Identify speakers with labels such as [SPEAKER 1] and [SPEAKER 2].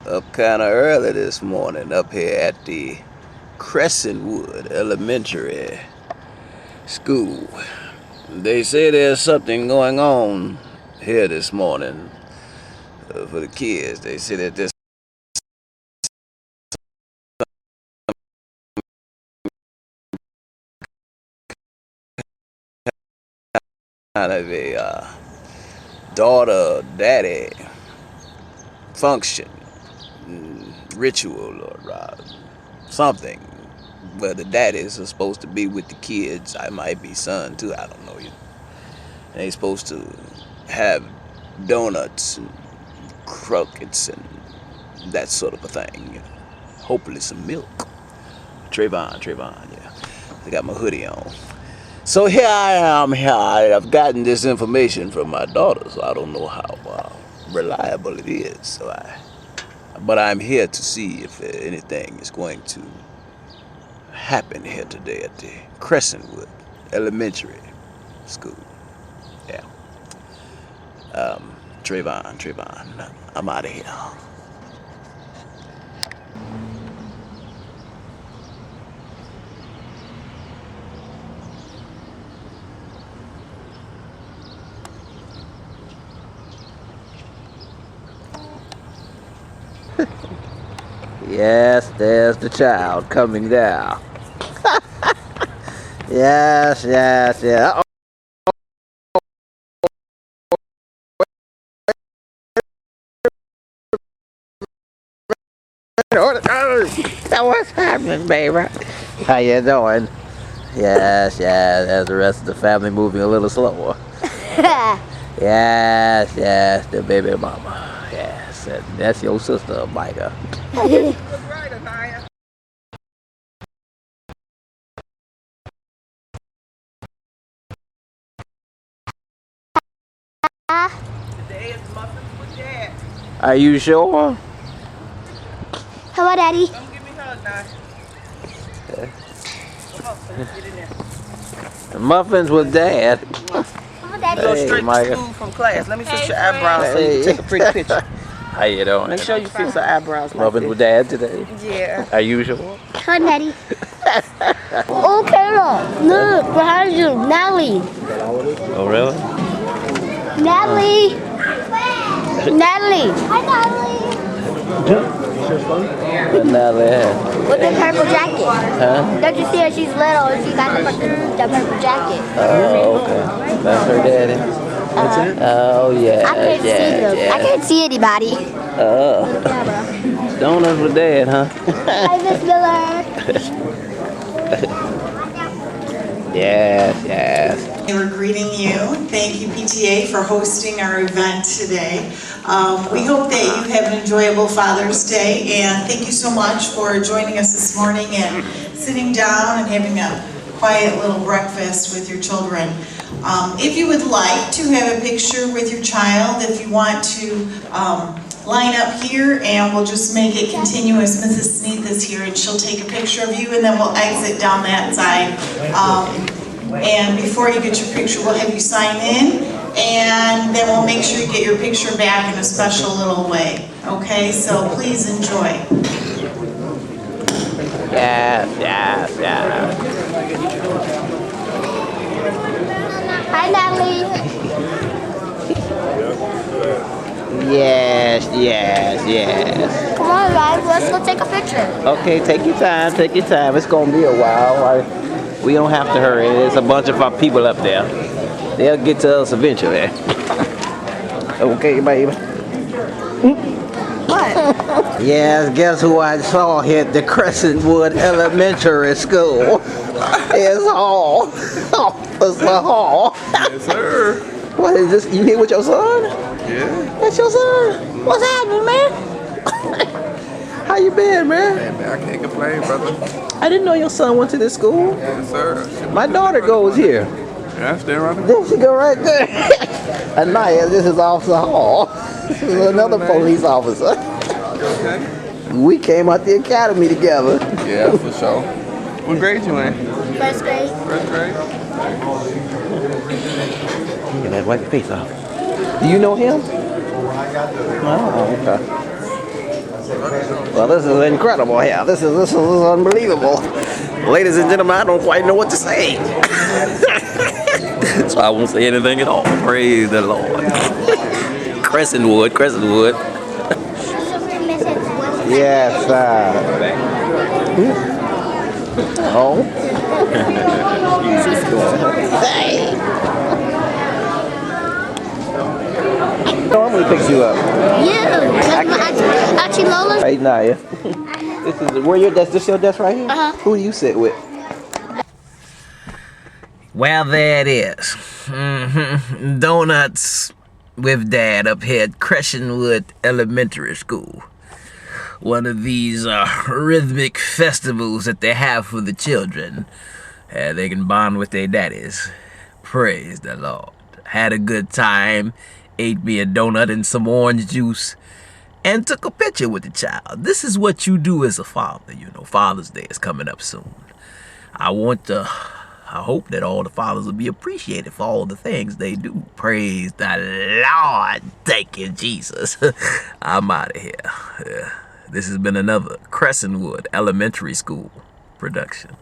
[SPEAKER 1] Up kind of early this morning up here at the Crescentwood Elementary School. They say there's something going on here this morning for the kids. They say that there's kind of a daughter-daddy function, ritual, or something. Well, the daddies are supposed to be with the kids. I might be son too. I don't know. And they supposed to have donuts and croquettes and that sort of a thing. Hopefully some milk. Trayvon, yeah. I got my hoodie on. So here I am. I've gotten this information from my daughter, so I don't know how reliable it is. But I'm here to see if anything is going to happen here today at the Crescentwood Elementary School. Yeah. Trayvon, I'm out of here. Yes, there's the child coming down. Yes. Uh-oh. What's happening, baby? How you doing? Yes, there's the rest of the family moving a little slower. Yes, the baby mama. Yes, that's your sister, Micah.
[SPEAKER 2] Look right, Anaya. Today is muffins with Dad.
[SPEAKER 1] Are you sure?
[SPEAKER 3] Hello, Daddy.
[SPEAKER 2] Come give me a hug now. Come on, let's get in there.
[SPEAKER 1] Muffins with Dad.
[SPEAKER 3] Hello, Daddy.
[SPEAKER 2] Go
[SPEAKER 1] Hey,
[SPEAKER 2] straight
[SPEAKER 1] Micah.
[SPEAKER 2] to school from class. Let me fix your eyebrows so you can take a pretty picture.
[SPEAKER 1] How you doing?
[SPEAKER 2] Make sure you fix her eyebrows like
[SPEAKER 1] Muffins
[SPEAKER 2] this.
[SPEAKER 1] with Dad today.
[SPEAKER 2] Yeah.
[SPEAKER 1] Are you sure?
[SPEAKER 3] Hello, Daddy. Oh, Carol. Look, behind you. Natalie.
[SPEAKER 1] Oh, really?
[SPEAKER 3] Natalie. Hi, Natalie. With the purple jacket.
[SPEAKER 1] Huh?
[SPEAKER 3] Don't you see her? She's little and she got the purple jacket.
[SPEAKER 1] Oh, okay. That's her daddy. Oh, yeah.
[SPEAKER 3] I can't see them. I can't see anybody.
[SPEAKER 1] Donuts with Dad, huh?
[SPEAKER 3] Hi, Miss Miller.
[SPEAKER 1] Yes.
[SPEAKER 4] We're greeting you. Thank you, PTA, for hosting our event today. We hope that you have an enjoyable Father's Day, and thank you so much for joining us this morning and sitting down and having a quiet little breakfast with your children. If you would like to have a picture with your child, if you want to line up here, and we'll just make it continuous. Mrs. Sneath is here and she'll take a picture of you, and then we'll exit down that side. And before you get your picture, we'll have you sign in, and then we'll make sure you get your picture back in a special little way. Okay, so please enjoy.
[SPEAKER 1] Yes.
[SPEAKER 3] Hi, Natalie.
[SPEAKER 1] Yes.
[SPEAKER 3] Come on, guys. Let's go take a picture.
[SPEAKER 1] Okay, take your time. It's gonna be a while. We don't have to hurry. There's a bunch of our people up there. They'll get to us eventually. Okay, baby.
[SPEAKER 3] What?
[SPEAKER 1] Yes, guess who I saw here at the Crescentwood Elementary School? It's Hall. Officer Hall.
[SPEAKER 5] Yes, sir.
[SPEAKER 1] What is this? You here with your son?
[SPEAKER 5] Yeah.
[SPEAKER 1] That's your son? What's happening, man? How you been, man?
[SPEAKER 5] Hey, man, I can't complain, brother.
[SPEAKER 1] I didn't know your son went to this school.
[SPEAKER 5] Yes, sir.
[SPEAKER 1] My daughter goes here.
[SPEAKER 5] Yeah, stay around.
[SPEAKER 1] There she go right there. Anaya, this is Officer Hall. This is another police officer.
[SPEAKER 5] You okay?
[SPEAKER 1] We came out the academy together.
[SPEAKER 5] Yeah, for sure. What grade you in?
[SPEAKER 3] First grade.
[SPEAKER 5] First grade?
[SPEAKER 1] Get that wipe your face off. Do you know him? Oh, okay.
[SPEAKER 6] Well, this is incredible here. This is unbelievable. Ladies and gentlemen, I don't quite know what to say. So I won't say anything at all. Praise the Lord. Crescentwood. Yes, oh. Hey. Normally picks you up.
[SPEAKER 3] You. Auntie Lola.
[SPEAKER 6] Right now, yeah. This is where your desk. This your desk right here. Who do you sit with?
[SPEAKER 1] Well, there it is. Donuts with Dad up here at Crescentwood Elementary School. One of these rhythmic festivals that they have for the children. They can bond with their daddies. Praise the Lord. Had a good time. Ate me a donut and some orange juice. And took a picture with the child. This is what you do as a father. You know, Father's Day is coming up soon. I hope that all the fathers will be appreciated for all the things they do. Praise the Lord. Thank you, Jesus. I'm out of here. This has been another Crescentwood Elementary School production.